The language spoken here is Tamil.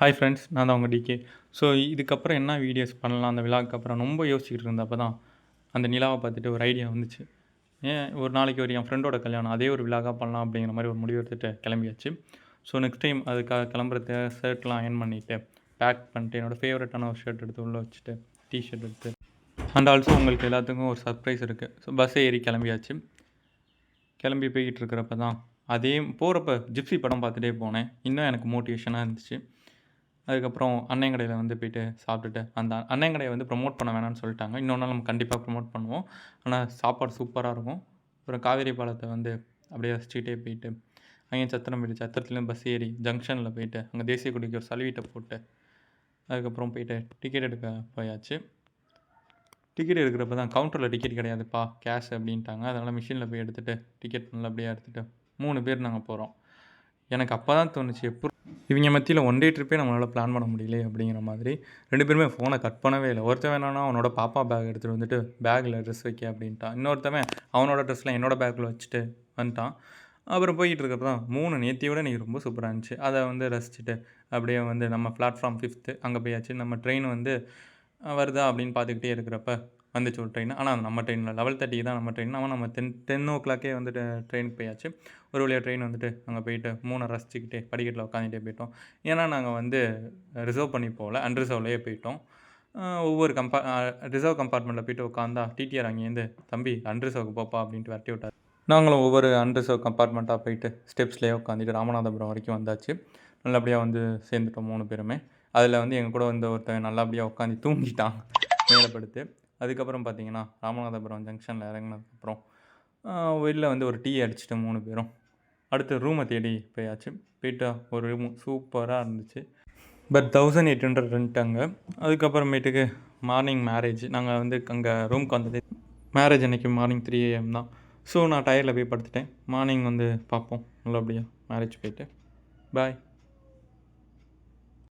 ஹாய் ஃப்ரெண்ட்ஸ், நான் தான் உங்கள் டிகே. ஸோ இதுக்கப்புறம் என்ன வீடியோஸ் பண்ணலாம் அந்த விழாவுக்கு அப்புறம் ரொம்ப யோசிச்சுட்டு இருந்தப்போ தான் அந்த நிலாவை பார்த்துட்டு ஒரு ஐடியா வந்துச்சு. ஏன் ஒரு நாளைக்கு என் ஃப்ரெண்டோட கல்யாணம், அதே ஒரு விழாவாக பண்ணலாம் அப்படிங்கிற மாதிரி ஒரு முடிவு எடுத்துகிட்டு கிளம்பியாச்சு. ஸோ நெக்ஸ்ட் டைம் அதுக்காக கிளம்புறத ஷர்ட்லாம் அயன் பண்ணிவிட்டு பேக் பண்ணிட்டு என்னோடய ஃபேவரட்டான ஒரு ஷர்ட் எடுத்து உள்ளே வச்சுட்டு டிஷர்ட் எடுத்து அண்ட் ஆல்சோ உங்களுக்கு எல்லாத்துக்கும் ஒரு சர்ப்ரைஸ் இருக்குது. ஸோ பஸ்ஸை ஏறி கிளம்பி போய்கிட்டு இருக்கிறப்ப தான் அதே போகிறப்ப ஜிப்சி படம் பார்த்துட்டே போனேன். இன்னும் எனக்கு மோட்டிவேஷனாக இருந்துச்சு. அதுக்கப்புறம் அண்ணன் கடையில் போயிட்டு சாப்பிட்டுட்டு அந்த அண்ணன் கடையை ப்ரமோட் பண்ண வேணாம்னு சொல்லிட்டாங்க. இன்னொரு நாள் நம்ம கண்டிப்பாக ப்ரமோட் பண்ணுவோம். ஆனால் சாப்பாடு சூப்பராக இருக்கும். அப்புறம் காவேரி பாலத்தை அப்படியே ரசிச்சுக்கிட்டே போயிட்டு அங்கேயும் சத்திரம் போயிட்டு சத்திரத்துலேயும் பஸ் ஏறி ஜங்ஷனில் போயிட்டு அங்கே தேசிய கொடிக்கு ஒரு சல்வீட்டை போட்டு அதுக்கப்புறம் போயிட்டு டிக்கெட் எடுக்க போயாச்சு. டிக்கெட் எடுக்கிறப்ப தான் கவுண்டரில் டிக்கெட் கிடையாதுப்பா, கேஷ் அப்படின்ட்டாங்க. அதனால் மிஷினில் போய் எடுத்துகிட்டு டிக்கெட் நல்லபடியாக எடுத்துகிட்டு 3 பேர் நாங்கள் போகிறோம். எனக்கு அப்போ தான் தோணுச்சு, இவங்க மத்தியில் ஒன் டே ட்ரிப்பே நம்மளால் பிளான் பண்ண முடியல அப்படிங்கிற மாதிரி. 2 பேருமே ஃபோனை கட் பண்ணவே இல்லை. ஒருத்தன் வேணான்னா அவனோட பாப்பா பேக் எடுத்துகிட்டு பேக்கில் ட்ரெஸ் வைக்க அப்படின்ட்டான். இன்னொருத்தவன் அவனோட ட்ரெஸ்லாம் என்னோடய பேக்கில் வச்சுட்டு வந்துட்டான். அப்புறம் போய்கிட்டு இருக்கிறப்ப தான் 3 நேத்தியை விட இன்றைக்கி ரொம்ப சூப்பராக இருந்துச்சு. அதை ரசிச்சுட்டு அப்படியே நம்ம பிளாட்ஃபார்ம் 5th அங்கே போயாச்சு. நம்ம ட்ரெயின் வருதா அப்படின்னு பார்த்துக்கிட்டே இருக்கிறப்ப வந்துச்சு ஒரு ட்ரெயின். ஆனால் அது நம்ம ட்ரெயினில் 11:30 தான் நம்ம ட்ரெயின். அவன் நம்ம 10 ட்ரெயினுக்கு போயாச்சு. ஒரு வழியாக ட்ரெயின் அங்கே போயிட்டு 3 ரசிச்சுக்கிட்டே படிக்கட்டில் உட்காந்துட்டே போயிட்டோம். ஏன்னா நாங்கள் ரிசர்வ் பண்ணி போகல, அன்ரிசர்வ்லேயே போயிட்டோம். ஒவ்வொரு ரிசர்வ் கம்பார்ட்மெண்ட்டில் போய்ட்டு உட்காந்தா டிடிஆர் அங்கேருந்து தம்பி அன்ரிசர்வுக்கு போப்பா அப்படின்ட்டு விரட்டி விட்டார். நாங்களும் ஒவ்வொரு அன்ரிசர்வ் கம்பார்ட்மெண்ட்டாக போயிட்டு ஸ்டெப்ஸ்லேயே உட்காந்துட்டு ராமநாதபுரம் வரைக்கும் வந்தாச்சு. நல்லபடியாக சேர்ந்துட்டோம் 3 பேருமே. அதில் எங்கள் கூட ஒருத்தன் நல்லபடியாக உட்காந்து தூங்கிட்டான் மேலே படுத்து. அதுக்கப்புறம் பார்த்திங்கன்னா ராமநாதபுரம் ஜங்ஷனில் இறங்கினதுக்கப்புறம் வெளில ஒரு டீ அடிச்சுட்டு 3 பேரும் அடுத்து ரூமை தேடி போயாச்சு. போயிட்டு ஒரு ரூமு சூப்பராக இருந்துச்சு. பட் 1800 ரெண்ட்டாங்க. அதுக்கப்புறமேட்டுக்கு மார்னிங் மேரேஜ். நாங்கள் அங்கே ரூமுக்கு வந்தது மேரேஜ் அன்றைக்கி மார்னிங் 3 AM தான். ஸோ நான் டயரில் போய் படுத்துட்டேன். மார்னிங் பார்ப்போம் நல்லபடியாக மேரேஜ் போயிட்டு. பாய்.